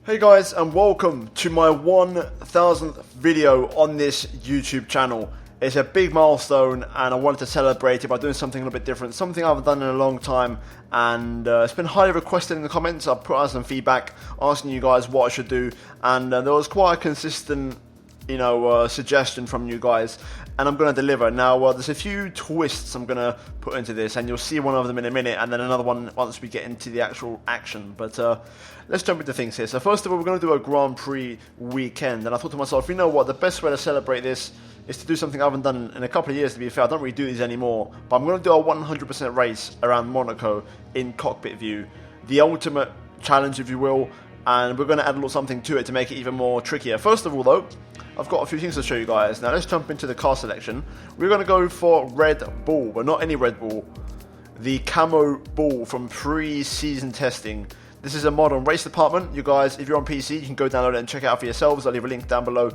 Hey guys, and welcome to my 1000th video on this YouTube channel. It's a big milestone and I wanted to celebrate it by doing something a little bit different, something I haven't done in a long time, and it's been highly requested in the comments. I've put out some feedback asking you guys what I should do, and there was quite a consistent suggestion from you guys, and I'm going to deliver. Now, there's a few twists I'm going to put into this, and you'll see one of them in a minute, and then another one once we get into the actual action. But let's jump into things here. So first of all, we're going to do a Grand Prix weekend, and I thought to myself, you know what, the best way to celebrate this is to do something I haven't done in a couple of years, to be fair. I don't really do these anymore, but I'm going to do a 100% race around Monaco in cockpit view, the ultimate challenge, if you will, and we're going to add a little something to it to make it even more trickier. First of all, though, I've got a few things to show you guys. Now let's jump into the car selection. We're going to go for Red Bull, but not any Red Bull. The Camo Bull from pre-season testing. This is a mod on Race Department. You guys, if you're on PC, you can go download it and check it out for yourselves. I'll leave a link down below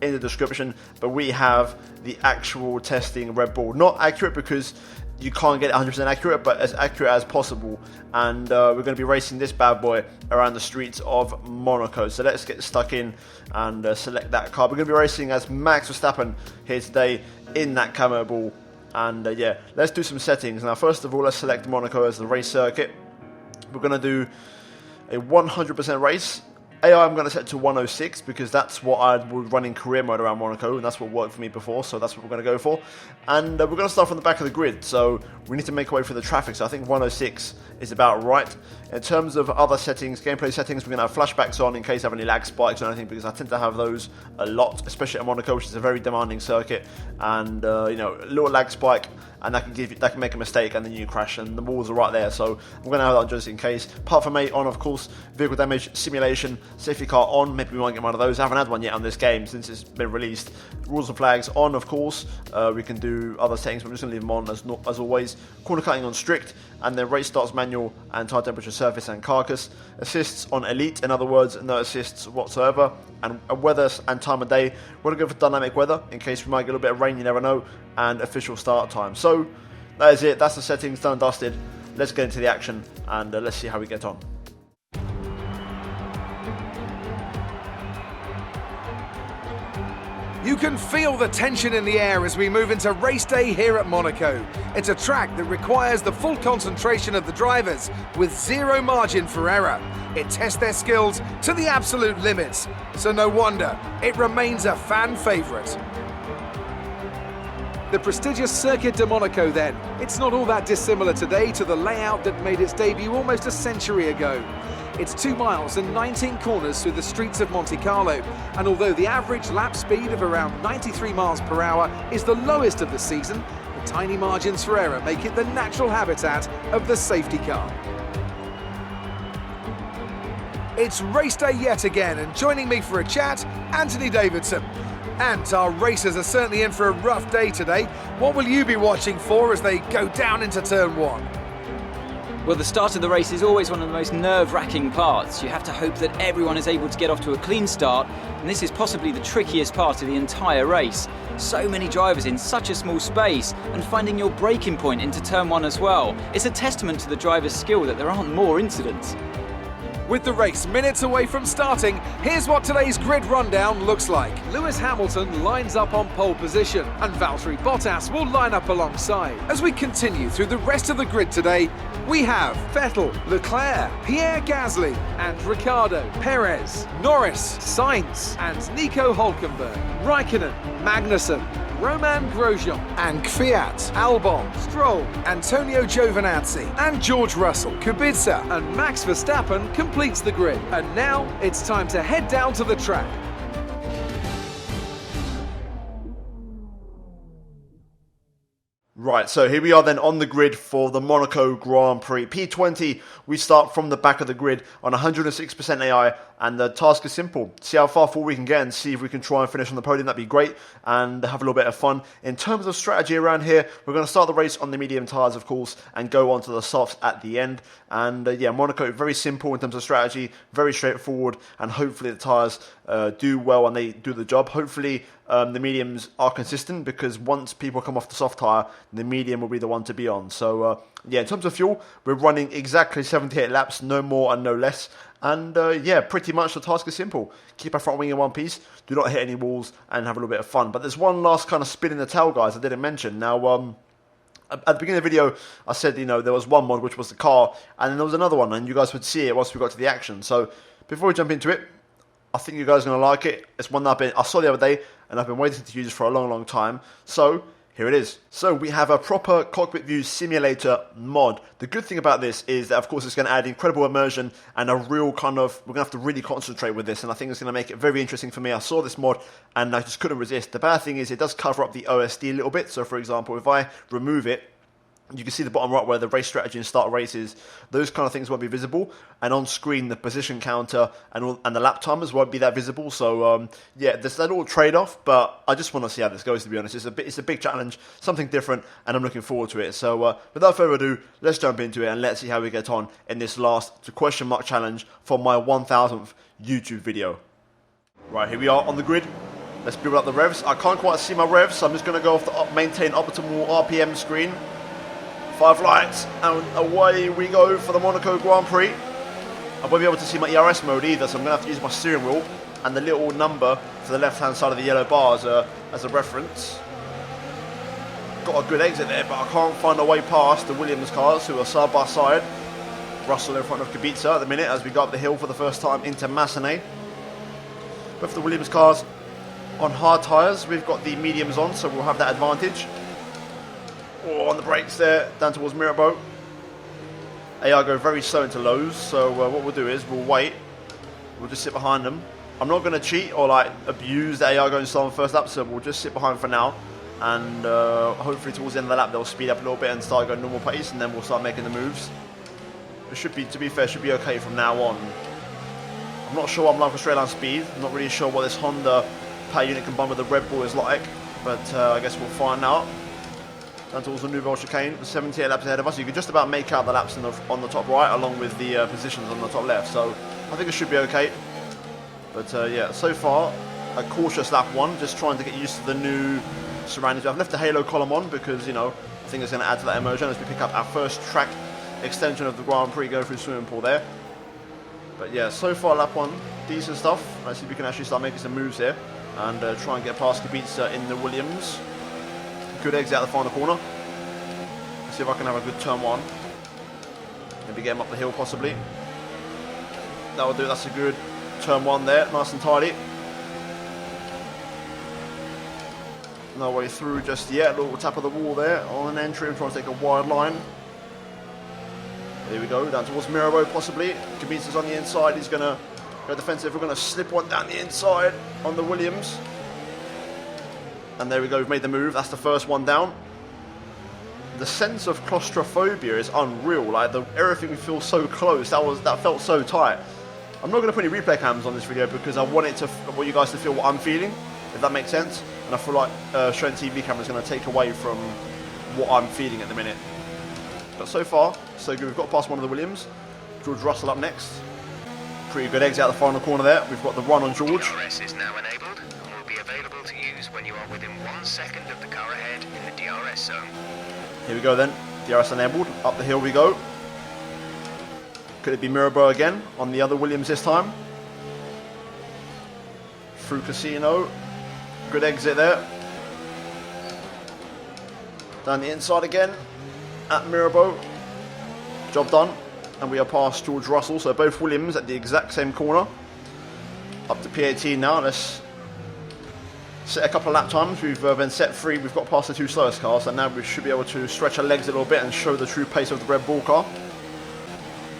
in the description. But we have the actual testing Red Bull. Not accurate because you can't get it 100% accurate, but as accurate as possible. And we're going to be racing this bad boy around the streets of Monaco. So let's get stuck in and select that car. We're going to be racing as Max Verstappen here today in that Camo Bull. And yeah, let's do some settings. Now, first of all, let's select Monaco as the race circuit. We're going to do a 100% race. AI I'm going to set to 106 because that's what I would run in career mode around Monaco, and that's what worked for me before, so that's what we're going to go for. And we're going to start from the back of the grid, so we need to make our way through the traffic, so I think 106 is about right. In terms of other settings, gameplay settings, we're going to have flashbacks on in case I have any lag spikes or anything, because I tend to have those a lot, especially at Monaco, which is a very demanding circuit, and a little lag spike, and that can make a mistake and then you crash, and the walls are right there, so we're going to have that just in case. Apart from 8 on, of course, vehicle damage simulation, safety car on, maybe we might get one of those. I haven't had one yet on this game since it's been released. Rules and flags on, of course. We can do other settings, but I'm just going to leave them on as always. Corner cutting on strict, and then race starts manual and tire temperature, surface and carcass. Assists on elite, in other words, no assists whatsoever. And weather and time of day, we're going to go for dynamic weather in case we might get a little bit of rain, you never know. And official start time. So that is it, that's the settings done and dusted. Let's get into the action and let's see how we get on. You can feel the tension in the air as we move into race day here at Monaco. It's a track that requires the full concentration of the drivers with zero margin for error. It tests their skills to the absolute limits, so no wonder it remains a fan favourite. The prestigious Circuit de Monaco then. It's not all that dissimilar today to the layout that made its debut almost a century ago. It's 2 miles and 19 corners through the streets of Monte Carlo, and although the average lap speed of around 93 miles per hour is the lowest of the season, the tiny margins for error make it the natural habitat of the safety car. It's race day yet again, and joining me for a chat, Anthony Davidson. And our racers are certainly in for a rough day today. What will you be watching for as they go down into turn 1? Well, the start of the race is always one of the most nerve-wracking parts. You have to hope that everyone is able to get off to a clean start, and this is possibly the trickiest part of the entire race. So many drivers in such a small space, and finding your braking point into turn 1 as well. It's a testament to the driver's skill that there aren't more incidents. With the race minutes away from starting, here's what today's grid rundown looks like. Lewis Hamilton lines up on pole position, and Valtteri Bottas will line up alongside. As we continue through the rest of the grid today, we have Vettel, Leclerc, Pierre Gasly, and Ricciardo, Perez, Norris, Sainz, and Nico Hülkenberg, Raikkonen, Magnussen, Roman Grosjean, and Kvyat, Albon, Stroll, Antonio Giovinazzi, and George Russell. Kubica and Max Verstappen completes the grid. And now it's time to head down to the track. Right, so here we are then on the grid for the Monaco Grand Prix. P20, we start from the back of the grid on 106% AI, and the task is simple. See how far forward we can get and see if we can try and finish on the podium. That'd be great, and have a little bit of fun. In terms of strategy around here, we're going to start the race on the medium tyres, of course, and go on to the softs at the end. And yeah, Monaco, very simple in terms of strategy, very straightforward, and hopefully the tyres do well and they do the job. Hopefully the mediums are consistent, because once people come off the soft tyre, the medium will be the one to be on. So yeah, in terms of fuel, we're running exactly 78 laps, no more and no less. And yeah, pretty much the task is simple. Keep our front wing in one piece, do not hit any walls, and have a little bit of fun. But there's one last kind of spin in the tail, guys, I didn't mention. Now, at the beginning of the video, I said, there was one mod, which was the car, and then there was another one, and you guys would see it once we got to the action. So, before we jump into it, I think you guys are going to like it. It's one that I saw the other day, and I've been waiting to use it for a long, long time. So, here it is. So we have a proper cockpit view simulator mod. The good thing about this is that, of course, it's going to add incredible immersion and a real kind of, we're going to have to really concentrate with this, and I think it's going to make it very interesting for me. I saw this mod and I just couldn't resist. The bad thing is it does cover up the OSD a little bit. So for example, if I remove it, you can see the bottom right where the race strategy and start races, those kind of things won't be visible. And on screen, the position counter and the lap timers won't be that visible. So, yeah, there's that little trade-off, but I just want to see how this goes, to be honest. It's a big challenge, something different, and I'm looking forward to it. So, without further ado, let's jump into it and let's see how we get on in this last question mark challenge for my 1000th YouTube video. Right, here we are on the grid. Let's build up the revs. I can't quite see my revs, so I'm just going to go off the maintain optimal RPM screen. 5 lights, and away we go for the Monaco Grand Prix. I won't be able to see my ERS mode either, so I'm going to have to use my steering wheel and the little number to the left-hand side of the yellow bar as a reference. Got a good exit there, but I can't find a way past the Williams cars, who are side by side. Russell in front of Kubica at the minute as we go up the hill for the first time into Massenet. Both the Williams cars on hard tyres. We've got the mediums on, so we'll have that advantage. Oh, on the brakes there, down towards Mirabeau. AI go very slow into lows, so what we'll do is we'll wait. We'll just sit behind them. I'm not going to cheat or abuse the AI going slow on first lap, so we'll just sit behind for now. And hopefully towards the end of the lap they'll speed up a little bit and start going normal pace, and then we'll start making the moves. It should be, to be fair, should be okay from now on. I'm not sure what I'm like for straight line speed. I'm not really sure what this Honda power unit combined with the Red Bull is like, but I guess we'll find out. Down towards the Nouvelle chicane, 78 laps ahead of us. You can just about make out the laps on the top right, along with the positions on the top left. So I think it should be okay. But yeah, so far a cautious lap 1, just trying to get used to the new surroundings. I've left the halo column on because I think it's going to add to that immersion as we pick up our first track extension of the Grand Prix, go through swimming pool there. But yeah, so far lap 1, decent stuff. Let's see if we can actually start making some moves here and try and get past Kubica in the Williams. Good exit out the final corner. Let's see if I can have a good turn 1. Maybe get him up the hill possibly. That'll do. That's a good turn 1 there. Nice and tidy. No way through just yet. A little tap of the wall there on an entry. I'm trying to take a wide line. There we go. Down towards Mirabeau possibly. Kubica's on the inside. He's going to go defensive. We're going to slip one down the inside on the Williams. And there we go, we've made the move. That's the first one down. The sense of claustrophobia is unreal. Everything feels so close. That felt so tight. I'm not going to put any replay cams on this video because I want you guys to feel what I'm feeling, if that makes sense. And I feel like showing TV camera is going to take away from what I'm feeling at the minute. But so far, so good. We've got past one of the Williams. George Russell up next. Pretty good exit out the final corner there. We've got the run on George. DRS is now enabled and will be available to use when you are within 1 second of the car ahead in the DRS zone. Here we go then. DRS enabled. Up the hill we go. Could it be Mirabeau again on the other Williams this time? Through Casino. Good exit there. Down the inside again at Mirabeau. Job done. And we are past George Russell. So both Williams at the exact same corner. Up to P18 now. Let's set a couple of lap times. We've been set free. We've got past the 2 slowest cars. And now we should be able to stretch our legs a little bit and show the true pace of the Red Bull car.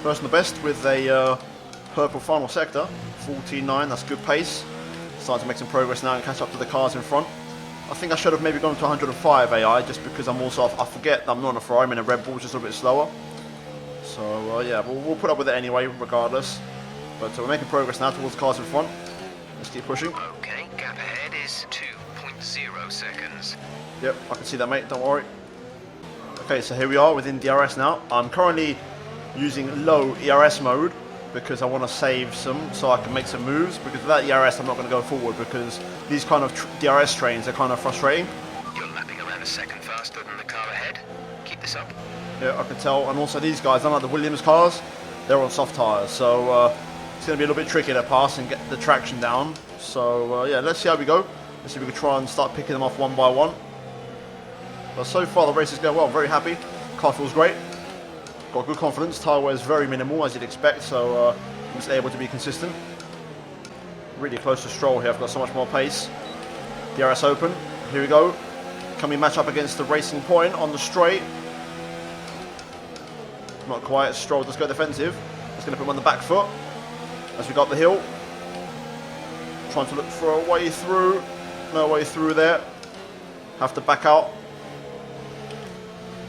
First and the best with a purple final sector. 14.9. That's good pace. Starting to make some progress now and catch up to the cars in front. I think I should have maybe gone to 105 AI just because I forget that I'm not on a Ferrari. I'm in a Red Bull, just a little bit slower. So yeah, we'll put up with it anyway, regardless. But we're making progress now towards the cars in front. Let's keep pushing. Okay, gap ahead is 2.0 seconds. Yep, I can see that, mate, don't worry. Okay, so here we are within DRS now. I'm currently using low ERS mode because I want to save some so I can make some moves, because without ERS I'm not going to go forward because these kind of DRS trains are kind of frustrating. You're lapping around a second faster than the car ahead. Keep this up. Yeah, I can tell. And also these guys, unlike the Williams cars, they're on soft tyres, so going to be a little bit tricky to pass and get the traction down. So yeah, let's see how we go. Let's see if we can try and start picking them off one by one. But so far the race is going well. I'm very happy. Car feels great. Got good confidence. Tyre wear is very minimal as you'd expect, so I'm just able to be consistent. Really close to Stroll here. I've got so much more pace. DRS open. Here we go. Can we match up against the Racing Point on the straight? Not quite. Stroll does go defensive. Just going to put him on the back foot as we go up the hill. Trying to look for a way through. No way through there. Have to back out.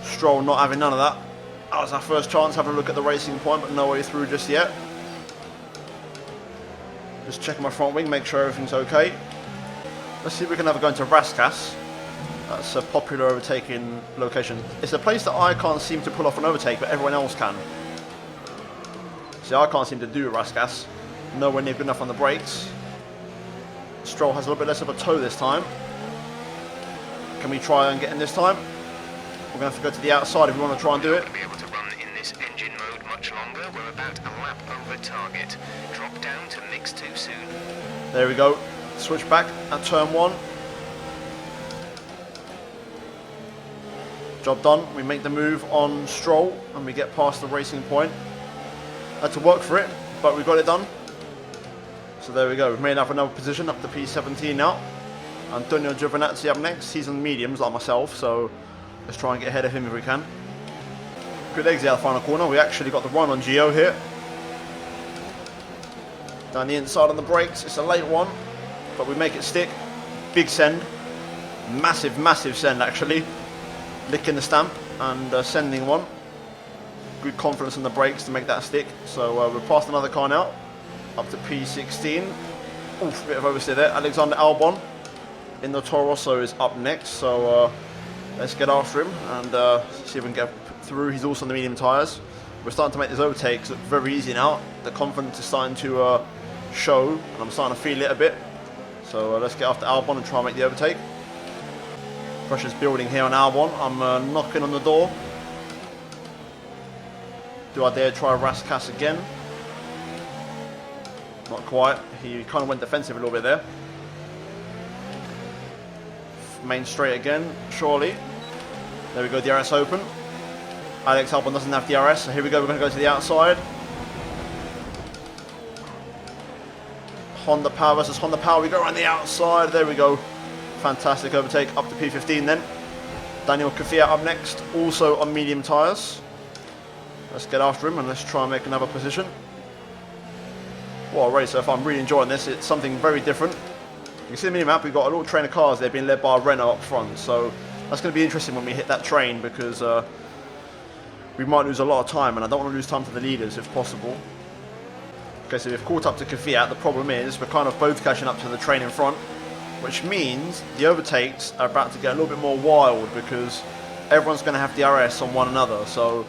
Stroll not having none of that. That was our first chance, having a look at the Racing Point, but no way through just yet. Just checking my front wing, make sure everything's okay. Let's see if we can ever go into Raskas. That's a popular overtaking location. It's a place that I can't seem to pull off an overtake, but everyone else can. See, I can't seem to do Raskas. Nowhere near good enough on the brakes. Stroll has a little bit less of a toe this time. Can we try and get in this time? We're going to have to go to the outside if we want to try and do it. Be able to run in this engine mode much longer. We're about a lap over target. Drop down to mix too soon. There we go. Switch back at turn 1. Job done. We make the move on Stroll and we get past the Racing Point. Had to work for it, but we got it done. So there we go. We've made up another position, up to P17 now. Antonio Giovinazzi up next. He's on mediums like myself, so let's try and get ahead of him if we can. Good exit out the final corner. We actually got the run on Gio here. Down the inside on the brakes. It's a late one, but we make it stick. Big send. Massive, massive send actually. Licking the stamp and sending one. Good confidence in the brakes to make that stick. So we're past another car now. Up to P16. Oof, bit of oversteer there. Alexander Albon in the Toro Rosso is up next. So let's get after him and see if we can get through. He's also on the medium tyres. We're starting to make these overtakes look very easy now. The confidence is starting to show, and I'm starting to feel it a bit. So let's get after Albon and try and make the overtake. Pressure's building here on Albon. I'm knocking on the door. Do I dare try Raskas again? Not quite. He kind of went defensive a little bit there. Main straight again, surely. There we go, DRS open. Alex Albon doesn't have DRS, so here we go, we're going to go to the outside. Honda Power versus Honda Power, we go around the outside, there we go. Fantastic overtake, up to P15 then. Daniel Kvyat up next, also on medium tyres. Let's get after him and let's try and make another position. What a race so far, I'm really enjoying this, it's something very different. You can see the mini-map, we've got a little train of cars there being led by Renault up front, so that's going to be interesting when we hit that train because we might lose a lot of time and I don't want to lose time to the leaders if possible. Okay, so we've caught up to Kvyat. The problem is we're kind of both catching up to the train in front, which means the overtakes are about to get a little bit more wild because everyone's going to have DRS on one another, so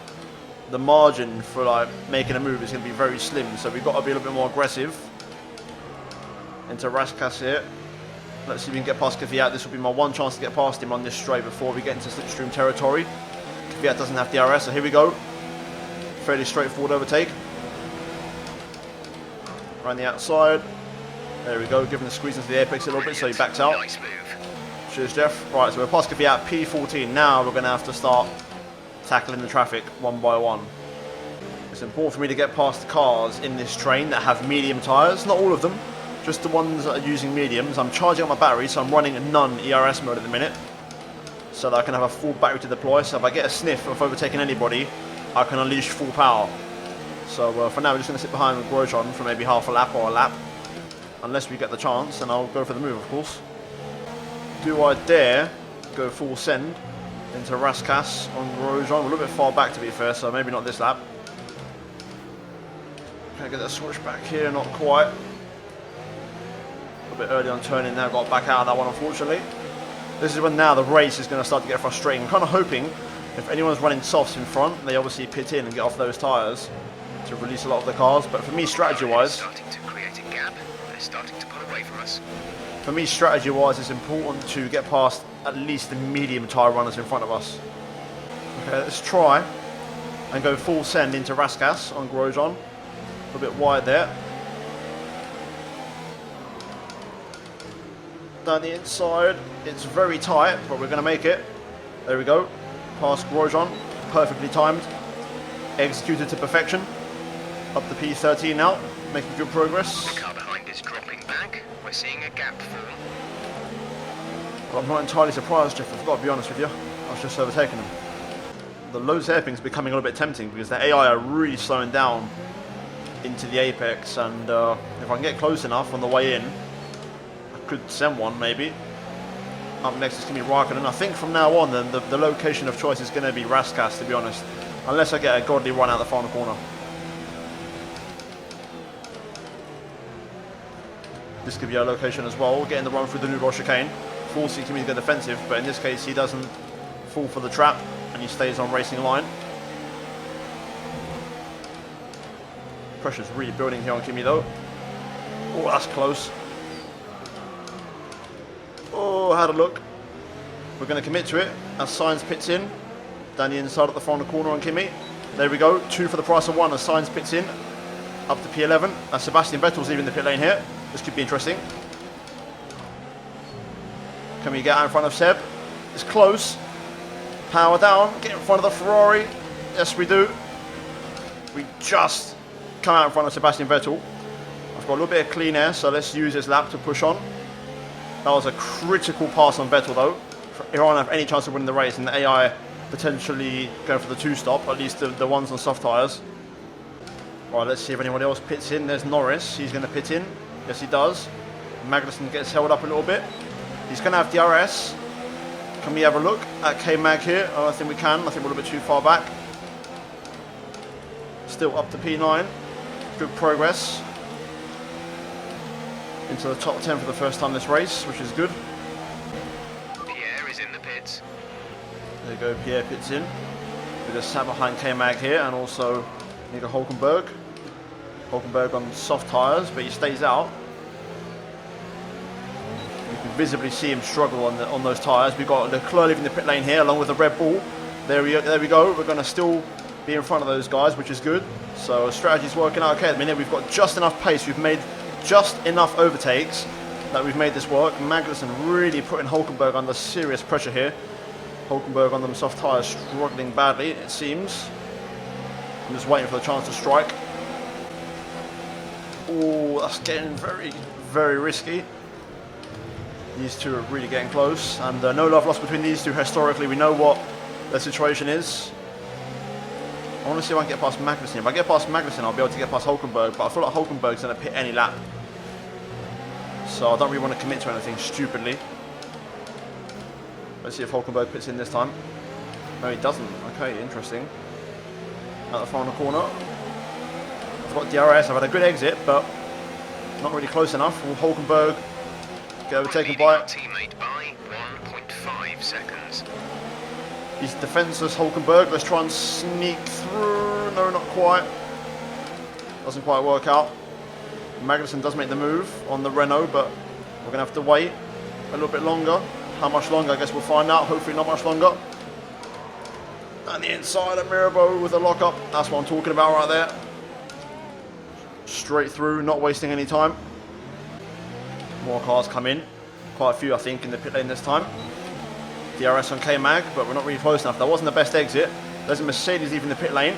the margin for like making a move is going to be very slim, so we've got to be a little bit more aggressive. Into Raskas here. Let's see if we can get past Kvyat. This will be my one chance to get past him on this straight before we get into slipstream territory. Kvyat doesn't have DRS, so here we go. Fairly straightforward overtake. Around the outside. There we go, giving the squeeze into the apex a little bit, so he backs out. Nice move. Cheers, Jeff. Right, so we're past Kvyat, P14. Now we're going to have to start tackling the traffic one by one. It's important for me to get past the cars in this train that have medium tyres. Not all of them, just the ones that are using mediums. I'm charging up my battery, so I'm running a non-ERS mode at the minute, so that I can have a full battery to deploy. So if I get a sniff of overtaking anybody, I can unleash full power. So for now, we're just going to sit behind Grosjean for maybe half a lap or a lap, unless we get the chance, and I'll go for the move, of course. Do I dare go full send into Raskas on Grosjean? We're a little bit far back, to be fair, so maybe not this lap. Can I get that switch back here? Not quite. A bit early on turning there, got back out of that one, unfortunately. This is when now the race is going to start to get frustrating. I'm kind of hoping if anyone's running softs in front, they obviously pit in and get off those tyres to release a lot of the cars. But for me, strategy-wise, Starting to create a gap. They're starting to pull away from us. for me, strategy-wise, it's important to get past at least the medium tyre runners in front of us. Okay, let's try and go full send into Raskas on Grosjean. A little bit wide there. Down the inside. It's very tight, but we're going to make it. There we go. Past Grosjean. Perfectly timed. Executed to perfection. Up to P13 now. Making good progress. The car behind is dropping back. We're seeing a gap form. Well, I'm not entirely surprised, Jeff. I've got to be honest with you. I was just overtaking them. The low hairpin is becoming a little bit tempting because the AI are really slowing down into the apex, and if I can get close enough on the way in, I could send one maybe. Up next is going to be Raikkonen. I think from now on then the location of choice is going to be Raskas, to be honest, unless I get a godly run out the final corner. This could be our location as well, getting the run through the Nouveau chicane, forcing Kimi to go defensive, but in this case he doesn't fall for the trap and he stays on racing line. Pressure's really building here on Kimi though. Oh, that's close. Oh, had a look. We're going to commit to it as Sainz pits in. Down the inside at the final corner on Kimi. There we go, 2 for the price of 1 as Sainz pits in. Up to P11. As Sebastian Vettel's leaving the pit lane here. This could be interesting. Can we get out in front of Seb? It's close. Power down, get in front of the Ferrari. Yes, we do. We just come out in front of Sebastian Vettel. I've got a little bit of clean air, so let's use this lap to push on. That was a critical pass on Vettel though. Iran have any chance of winning the race, and the AI potentially going for the 2-stop, at least the ones on soft tyres. Right, let's see if anyone else pits in. There's Norris, he's going to pit in. Yes, he does. Magnussen gets held up a little bit. He's going to have DRS. Can we have a look at K-Mag here? Oh, I think we can. I think we're a little bit too far back. Still up to P9. Good progress. Into the top 10 for the first time this race, which is good. Pierre is in the pits. There you go, Pierre pits in. We just sat behind K-Mag here, and also Nico Hulkenberg. Hulkenberg on soft tyres, but he stays out. You can visibly see him struggle on those tyres. We've got Leclerc leaving the pit lane here, along with the Red Bull. There we go. We're going to still be in front of those guys, which is good. So strategy's working out okay at the minute. We've got just enough pace. We've made just enough overtakes that we've made this work. Magnussen really putting Hulkenberg under serious pressure here. Hulkenberg on them soft tyres struggling badly, it seems. I'm just waiting for the chance to strike. Oh, that's getting very, very risky. These two are really getting close, and no love lost between these two. Historically, we know what their situation is. I want to see if I can get past Magnussen. If I get past Magnussen, I'll be able to get past Hulkenberg, but I feel like Hulkenberg's going to pit any lap. So I don't really want to commit to anything stupidly. Let's see if Hulkenberg pits in this time. No, he doesn't. Okay, interesting. At the final corner. I've got DRS. I've had a good exit, but not really close enough. Will Hulkenberg get overtaken by it? Teammate by 1.5 seconds. He's defenseless, Hulkenberg. Let's try and sneak through. No, not quite. Doesn't quite work out. Magnussen does make the move on the Renault, but we're going to have to wait a little bit longer. How much longer? I guess we'll find out. Hopefully not much longer. And the inside of Mirabeau with a lockup. That's what I'm talking about right there. Straight through, not wasting any time. More cars come in. Quite a few, I think, in the pit lane this time. DRS on K-Mag, but we're not really close enough. That wasn't the best exit. There's a Mercedes leaving the pit lane.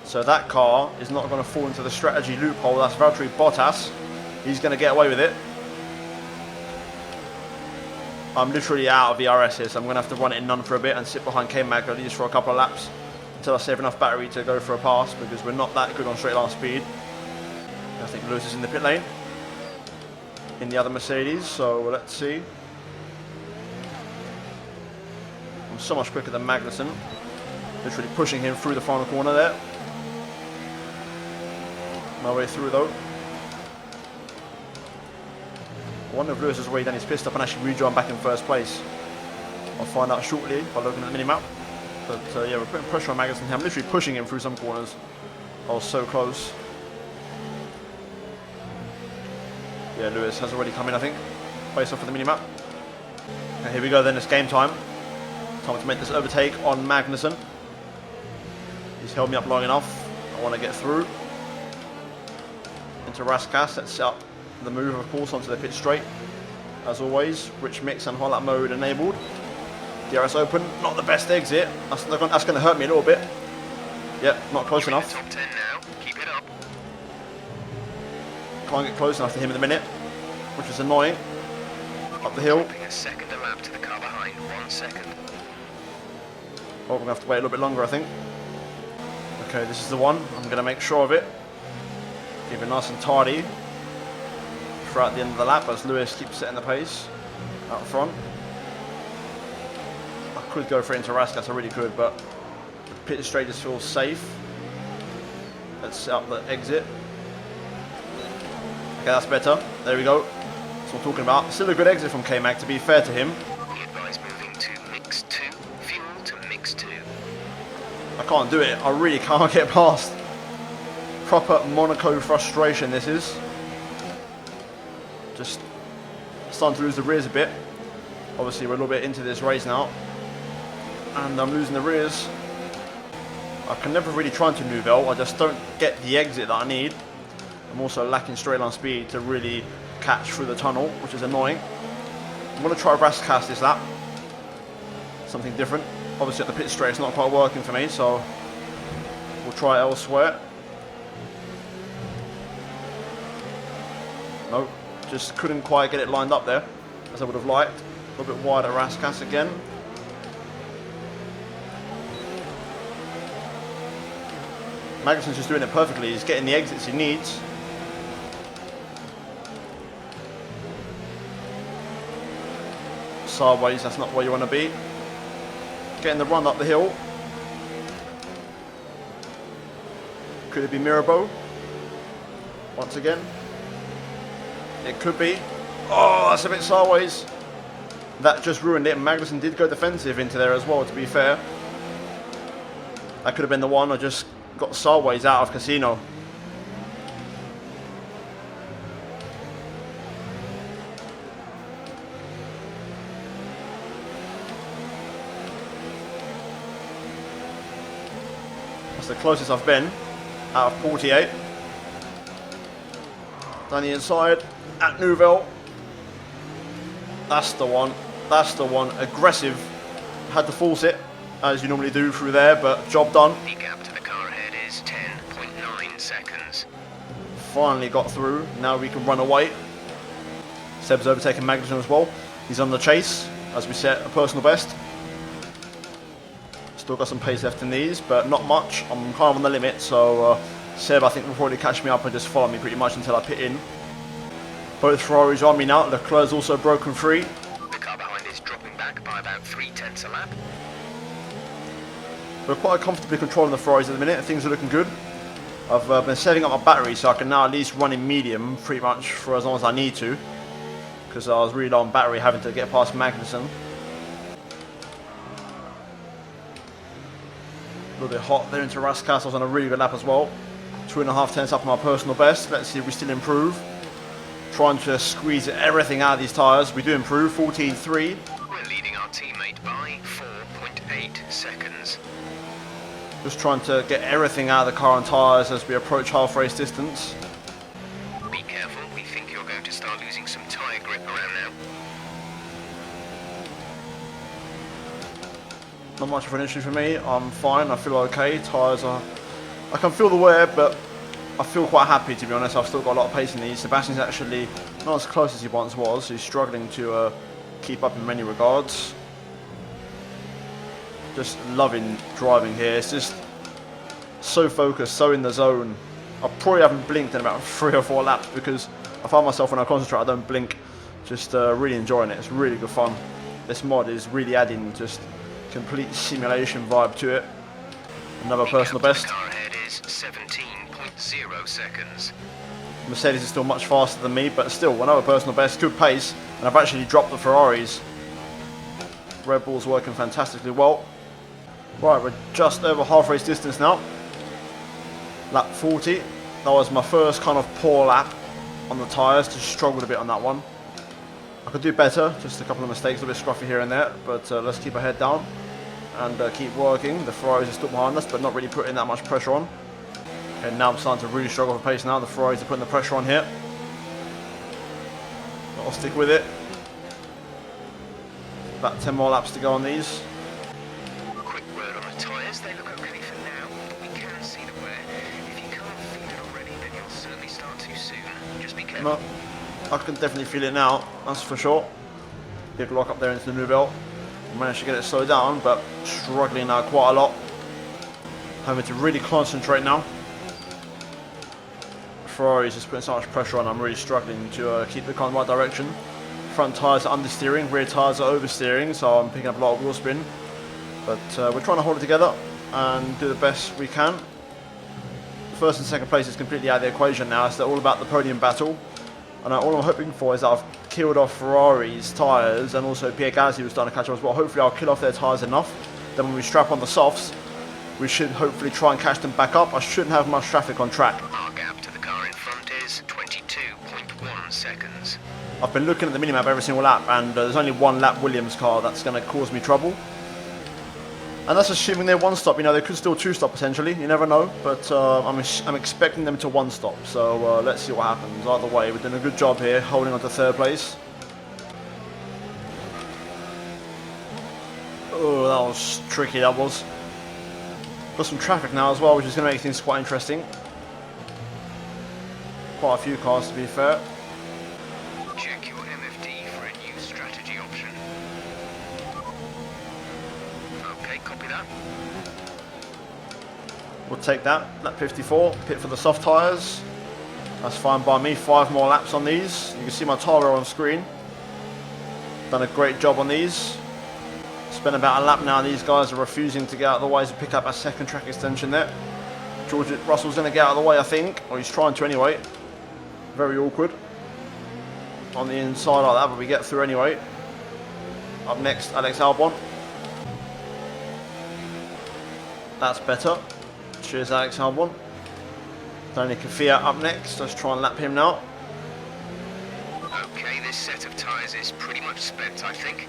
So that car is not going to fall into the strategy loophole. That's Valtteri Bottas. He's going to get away with it. I'm literally out of VRS here, so I'm going to have to run it in none for a bit and sit behind K-Mag at least for a couple of laps until I save enough battery to go for a pass, because we're not that good on straight line speed. I think Lewis is in the pit lane in the other Mercedes, so let's see. I'm so much quicker than Magnussen. Literally pushing him through the final corner there. My way through though. I wonder if Lewis has already done his pit stop and actually rejoined back in first place. I'll find out shortly by looking at the mini-map. But yeah, we're putting pressure on Magnussen here. I'm literally pushing him through some corners. I was so close. Yeah, Lewis has already come in, I think, based off of the mini-map. Okay, here we go then, it's game time. Time to make this overtake on Magnussen. He's held me up long enough. I want to get through. Into Raskas, let's set up the move, of course, onto the pit straight. As always, rich mix and highlight mode enabled. DRS open, not the best exit. That's going to hurt me a little bit. Yep, not close enough. Top 10 now. Keep it up. Can't get close enough to him in a minute, which is annoying. Up the hill. Dropping a second a lap to the car behind. 1 second. Oh, we're going to have to wait a little bit longer, I think. Okay, this is the one. I'm going to make sure of it. Keep it nice and tidy throughout the end of the lap as Lewis keeps setting the pace out front. I could go for it into Raskas, I really could, but the pit straight just feels safe. Let's set up the exit. Okay, that's better. There we go. That's what I'm talking about. Still a good exit from K-Mac, to be fair to him. Be advised moving to mix 2. Fuel to mix 2. I can't do it. I really can't get past. Proper Monaco frustration this is. Just starting to lose the rears a bit. Obviously we're a little bit into this race now. And I'm losing the rears. I can never really try into Nouvelle. I just don't get the exit that I need. I'm also lacking straight line speed to really catch through the tunnel, which is annoying. I'm going to try Raskas this lap. Something different. Obviously at the pit straight it's not quite working for me, so we'll try elsewhere. Nope, just couldn't quite get it lined up there as I would have liked. A little bit wide at Raskas again. Magnussen's just doing it perfectly. He's getting the exits he needs. Sideways, that's not where you want to be. Getting the run up the hill. Could it be Mirabeau? Once again. It could be. Oh, that's a bit sideways. That just ruined it. Magnussen did go defensive into there as well, to be fair. That could have been the one. I just got sideways out of Casino. That's the closest I've been out of 48. Down the inside at Nouvelle. That's the one. That's the one. Aggressive. Had to force it as you normally do through there, but job done. The gap to the car ahead is 10.9 seconds. Finally got through. Now we can run away. Seb's overtaken Magnussen as well. He's on the chase as we set a personal best. Still got some pace left in these, but not much. I'm kind of on the limit, so Seb I think will probably catch me up and just follow me pretty much until I pit in. Both Ferraris are on me now. Leclerc's also broken free. The car behind is dropping back by about 3/10 a lap. We're quite comfortably controlling the Ferraris at the minute. Things are looking good. I've been setting up my battery so I can now at least run in medium pretty much for as long as I need to, because I was really low on battery having to get past Magnussen. A little bit hot there into Raskas. I was on a really good lap as well. 2.5 tenths up on my personal best. Let's see if we still improve. Trying to squeeze everything out of these tyres. We do improve. 14.3. We're leading our teammate by 4.8 seconds. Just trying to get everything out of the car and tyres as we approach half race distance. Be careful, we think you're going to start losing some tyre grip around now. Not much of an issue for me. I'm fine. I feel okay. Tyres are... I can feel the wear, but I feel quite happy, to be honest. I've still got a lot of pace in these. Sebastian's actually not as close as he once was. He's struggling to keep up in many regards. Just loving driving here. It's just so focused, so in the zone. I probably haven't blinked in about 3 or 4 laps because I find myself when I concentrate, I don't blink. Just really enjoying it. It's really good fun. This mod is really adding just complete simulation vibe to it. Another personal best. The car ahead is 17.0 seconds. Mercedes is still much faster than me, but still another personal best. Good pace, and I've actually dropped the Ferraris. Red Bull's working fantastically well. Right, we're just over half race distance now. Lap 40. That was my first kind of poor lap on the tyres. Just struggled a bit on that one. I could do better. Just a couple of mistakes, a bit scruffy here and there. But let's keep our head down and keep working. The Ferraris are still behind us, but not really putting that much pressure on. Okay, now I'm starting to really struggle for pace now. The Ferraris are putting the pressure on here. I'll stick with it. About 10 more laps to go on these. Quick word on the tyres, they look okay for now. We can see the wear. If you can't feel it already, then you'll certainly start too soon. Just be careful. No, I can definitely feel it now, that's for sure. Big lock up there into the new belt. Managed to get it slowed down, but struggling now quite a lot. Having to really concentrate now. Ferrari's just putting so much pressure on, I'm really struggling to keep the car in the right direction. Front tyres are understeering, rear tyres are oversteering, so I'm picking up a lot of wheel spin. But we're trying to hold it together and do the best we can. First and second place is completely out of the equation now. It's all about the podium battle. And all I'm hoping for is that I've killed off Ferrari's tyres, and also Pierre Gasly was starting to catch up as well. Hopefully I'll kill off their tyres enough. Then when we strap on the softs, we should hopefully try and catch them back up. I shouldn't have much traffic on track. Our gap to the car in front is 22.1 seconds. I've been looking at the minimap every single lap, and there's only one lap Williams car that's going to cause me trouble. And that's assuming they're one stop. You know, they could still two stop potentially. You never know. But I'm expecting them to one stop. So let's see what happens. Either way, we're doing a good job here, holding on to third place. Oh, that was tricky. That was. Got some traffic now as well, which is going to make things quite interesting. Quite a few cars, to be fair. Check your MFD for a new strategy option. Okay, copy that. We'll take that. Lap 54. Pit for the soft tyres. That's fine by me. 5 more laps on these. You can see my tyre on screen. Done a great job on these. Spent about a lap now. These guys are refusing to get out of the way to pick up a second track extension there. George Russell's going to get out of the way, I think. Or he's trying to anyway. Very awkward. On the inside like that, but we get through anyway. Up next, Alex Albon. That's better. Cheers, Alex Albon. Tony Kafia up next. Let's try and lap him now. Okay, this set of tyres is pretty much spent, I think.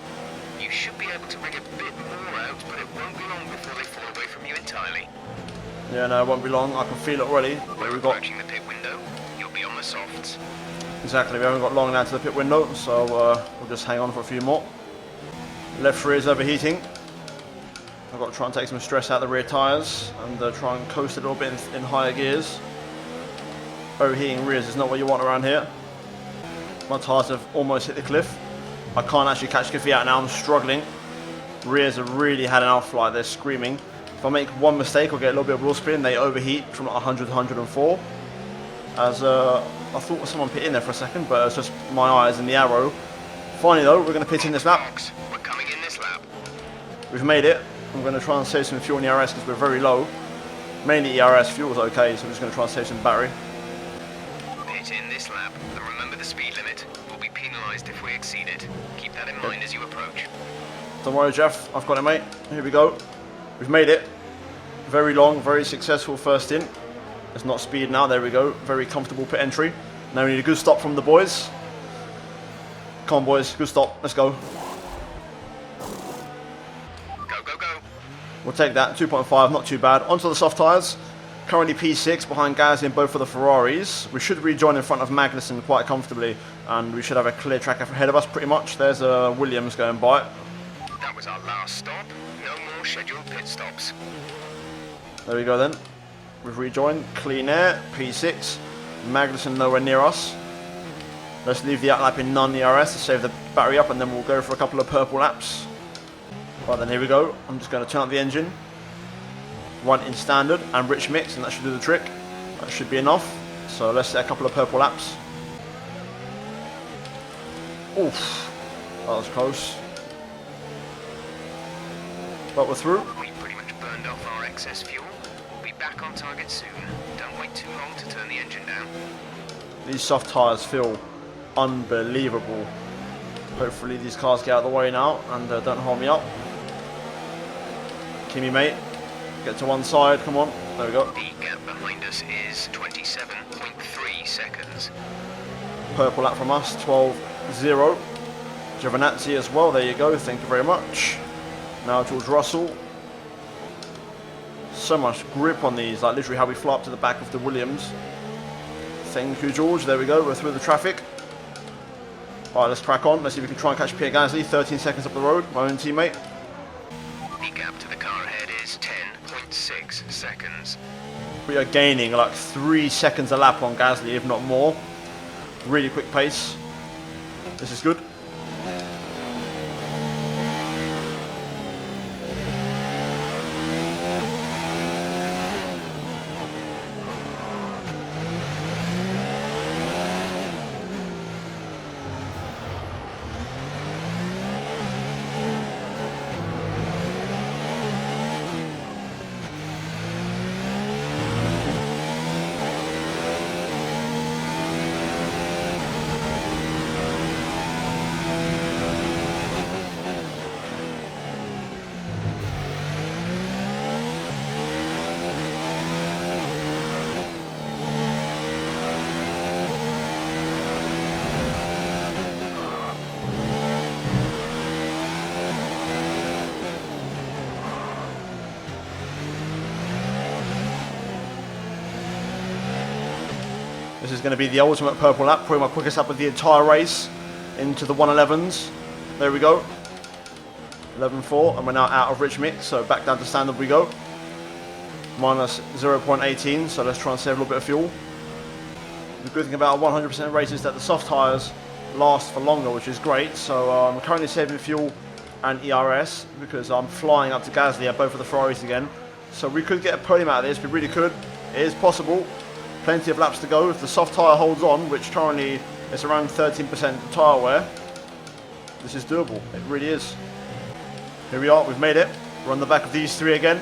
You should be able to rig a bit more out, but it won't be long before they fall away from you entirely. Yeah, no, it won't be long. I can feel it already. We're approaching the pit window. You'll be on the softs. Exactly, we haven't got long now to the pit window, so we'll just hang on for a few more. Left rear is overheating. I've got to try and take some stress out of the rear tyres and try and coast a little bit in higher gears. Overheating rears is not what you want around here. My tyres have almost hit the cliff. I can't actually catch Kafia out now, I'm struggling. Rears have really had an outfly, they're screaming. If I make one mistake or get a little bit of wheel spin, they overheat from 100 to 104. As I thought someone pit in there for a second, but it's just my eyes and the arrow. Finally though, we're going to pit in this lap. We're coming in this lap. We've made it. I'm going to try and save some fuel in the ERS because we're very low. Mainly ERS, fuel's okay, so I'm just going to try and save some battery. Pit in this lap, and remember the speed limit. We'll be penalised if we exceed it. Keep that in mind as you approach. Don't worry, Jeff, I've got it, mate. Here we go. We've made it. Very long, very successful first in. It's not speed now, there we go. Very comfortable pit entry. Now we need a good stop from the boys. Come on, boys, good stop. Let's go. Go, go, go. We'll take that. 2.5, not too bad. Onto the soft tyres. Currently P6 behind Gasly in both of the Ferraris. We should rejoin in front of Magnussen quite comfortably, and we should have a clear track ahead of us pretty much. There's Williams going by. That was our last stop. No more scheduled pit stops. There we go then. We've rejoined. Clean air, P6. Magnussen nowhere near us. Let's leave the outlap in non-ERS to save the battery up, and then we'll go for a couple of purple laps. Right then, here we go. I'm just going to turn up the engine. Run in standard and rich mix, and that should do the trick. That should be enough. So let's set a couple of purple laps. Oof, that was close. But we're through. We pretty much burned off our excess fuel. We'll be back on target soon. Don't wait too long to turn the engine down. These soft tyres feel unbelievable. Hopefully these cars get out of the way now and don't hold me up. Kimmy, mate. Get to one side, come on. There we go. The gap behind us is 27.3 seconds. Purple lap from us, 12.0. Giovinazzi as well, there you go, thank you very much. Now George Russell. So much grip on these, like literally how we fly up to the back of the Williams. Thank you, George, there we go, we're through the traffic. Alright, let's crack on. Let's see if we can try and catch Pierre Gasly. 13 seconds up the road, my own teammate. The gap to the car ahead is 10.6 seconds. We are gaining like 3 seconds a lap on Gasly, if not more. Really quick pace. This is good. This is going to be the ultimate purple lap, probably my quickest lap of the entire race into the 111s. There we go. 11.4, and we're now out of rich mix, so back down to standard we go. Minus 0.18, so let's try and save a little bit of fuel. The good thing about a 100% race is that the soft tyres last for longer, which is great. So I'm currently saving fuel and ERS because I'm flying up to Gasly at both of the Ferraris again. So we could get a podium out of this, we really could. It is possible. Plenty of laps to go. If the soft tyre holds on, which currently is around 13% tyre wear, this is doable. It really is. Here we are, we've made it. We're on the back of these three again.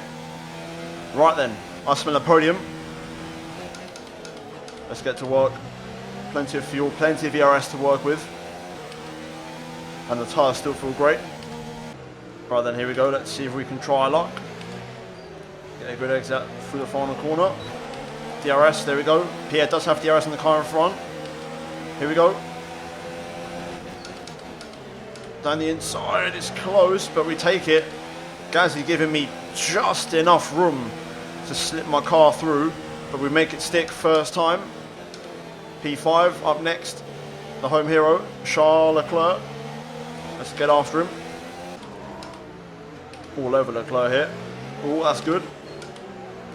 Right then, I smell a podium. Let's get to work. Plenty of fuel, plenty of ERS to work with. And the tyres still feel great. Right then, here we go. Let's see if we can try our luck. Get a good exit through the final corner. DRS, there we go. Pierre does have DRS in the car in front. Here we go. Down the inside, it's close, but we take it. Gasly giving me just enough room to slip my car through, but we make it stick first time. P5 up next. The home hero, Charles Leclerc. Let's get after him. All over Leclerc here. Oh, that's good.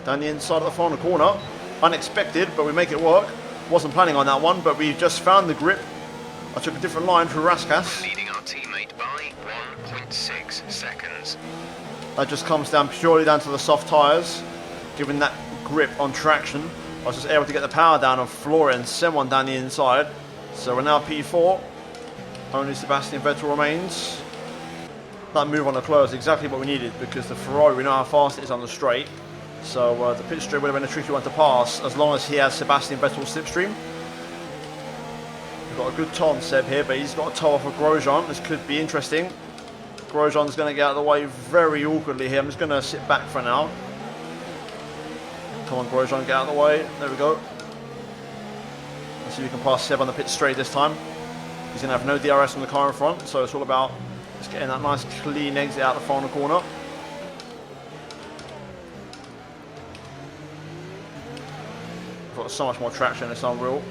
Down the inside of the final corner. Unexpected, but we make it work. Wasn't planning on that one, but we just found the grip. I took a different line through Raskas. Leading our teammate by 1.6 seconds. That just comes down purely down to the soft tyres. Given that grip on traction, I was just able to get the power down and floor it and send one down the inside. So we're now P4. Only Sebastian Vettel remains. That move on Leclerc is exactly what we needed because the Ferrari, we know how fast it is on the straight. So the pit straight would have been a tricky one to pass as long as he has Sebastian Vettel's slipstream. We've got a good toe on Seb here, but he's got a toe off of Grosjean. This could be interesting. Grosjean's going to get out of the way very awkwardly here. I'm just going to sit back for now. Come on, Grosjean, get out of the way. There we go. Let's see if we can pass Seb on the pit straight this time. He's going to have no DRS on the car in front, so it's all about just getting that nice clean exit out the final corner. Got so much more traction, it's unreal.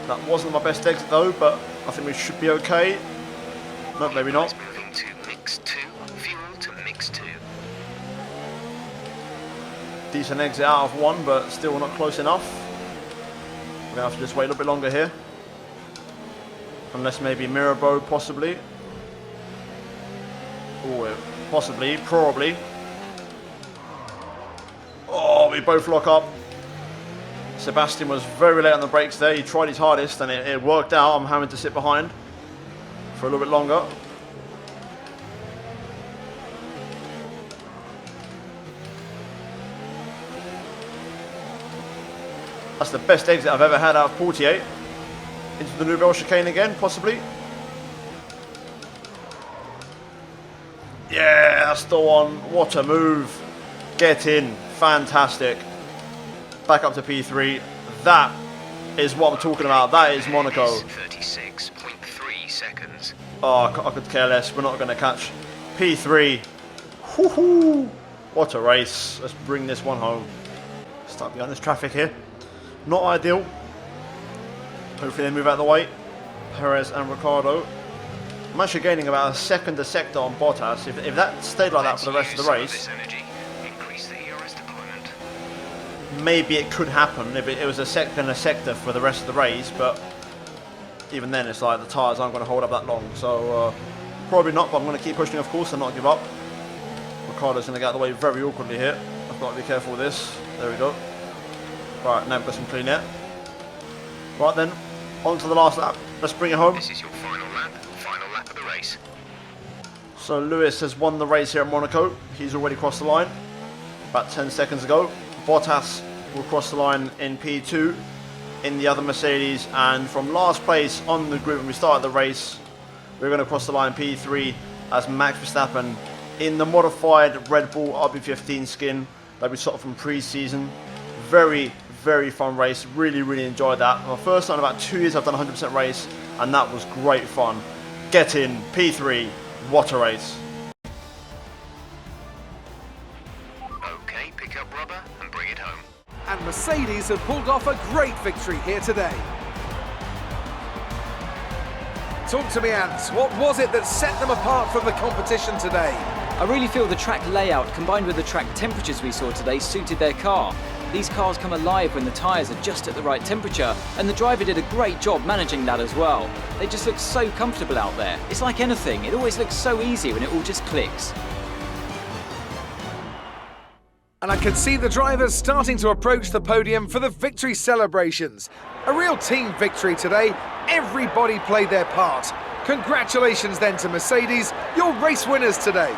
That wasn't my best exit though, but I think we should be okay. No, maybe not. Moving to mix 2, fuel to mix 2. Decent exit out of one, but still not close enough. We're gonna have to just wait a little bit longer here. Unless maybe Mirabeau, possibly. Oh, possibly, probably. Oh, we both lock up. Sebastian was very late on the brakes there. He tried his hardest and it worked out. I'm having to sit behind for a little bit longer. That's the best exit I've ever had out of Portier. Into the Nouvelle chicane again, possibly. Yeah, that's the one. What a move. Get in. Fantastic. Back up to P3. That is what I'm talking about. That is Monaco. 36.3 seconds. Oh, I could care less. We're not going to catch P3. Woohoo! What a race. Let's bring this one home. Start behind this traffic here. Not ideal. Hopefully they move out of the way. Perez and Ricciardo. I'm actually gaining about a second a sector on Bottas. If that stayed like that for the rest of the race, maybe it could happen if it was a second a sector for the rest of the race, but even then it's like the tyres aren't going to hold up that long, so probably not, but I'm going to keep pushing, of course, and not give up. Ricciardo's going to get out of the way very awkwardly here. I've got to be careful with this. There we go. Right, now we've got some clean air. Right then, on to the last lap. Let's bring it home. This is your final lap of the race. So Lewis has won the race here at Monaco. He's already crossed the line about 10 seconds ago. Bottas will cross the line in P2 in the other Mercedes, and from last place on the grid when we started the race, we're going to cross the line P3 as Max Verstappen in the modified Red Bull RB15 skin that we saw from pre-season. Very, very fun race. Really enjoyed that. My first time in about 2 years I've done a 100% race, and that was great fun. Get in P3. What a race. Okay, pick up rubber and bring it home. And Mercedes have pulled off a great victory here today. Talk to me, Ants. What was it that set them apart from the competition today? I really feel the track layout combined with the track temperatures we saw today suited their car. These cars come alive when the tyres are just at the right temperature, and the driver did a great job managing that as well. They just look so comfortable out there. It's like anything, it always looks so easy when it all just clicks. And I can see the drivers starting to approach the podium for the victory celebrations. A real team victory today. Everybody played their part. Congratulations then to Mercedes, your race winners today.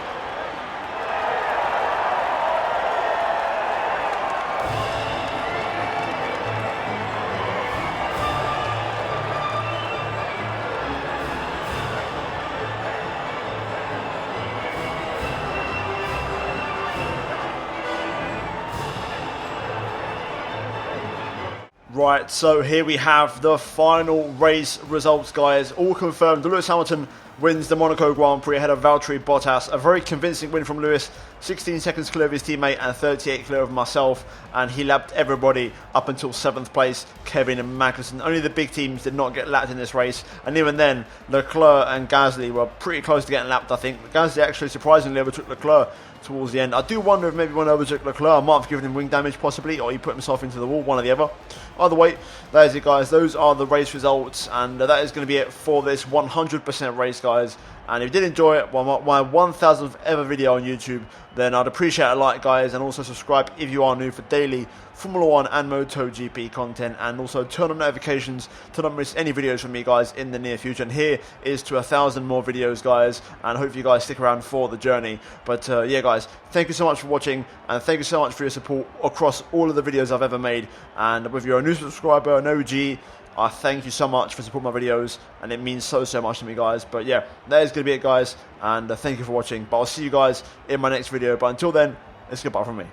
Right, so here we have the final race results, guys. All confirmed. Lewis Hamilton wins the Monaco Grand Prix ahead of Valtteri Bottas. A very convincing win from Lewis. 16 seconds clear of his teammate and 38 clear of myself. And he lapped everybody up until 7th place, Kevin and Magnussen. Only the big teams did not get lapped in this race. And even then, Leclerc and Gasly were pretty close to getting lapped, I think. Gasly actually surprisingly overtook Leclerc towards the end. I do wonder if maybe when I overtook Leclerc, I might have given him wing damage possibly, or he put himself into the wall, one or the other. Either way, that is it, guys. Those are the race results, and that is going to be it for this 100% race, guys. And if you did enjoy it, well, my 1000th ever video on YouTube, then I'd appreciate a like, guys, and also subscribe if you are new for daily Formula 1 and MotoGP content, and also turn on notifications to not miss any videos from me, guys, in the near future. And here is to 1,000 more videos, guys, and hope you guys stick around for the journey. But yeah, guys, thank you so much for watching, and thank you so much for your support across all of the videos I've ever made. And whether you're a new subscriber, an OG, I thank you so much for supporting my videos, and it means so much to me, guys. But yeah, that is going to be it, guys, and thank you for watching. But I'll see you guys in my next video. But until then, it's goodbye from me.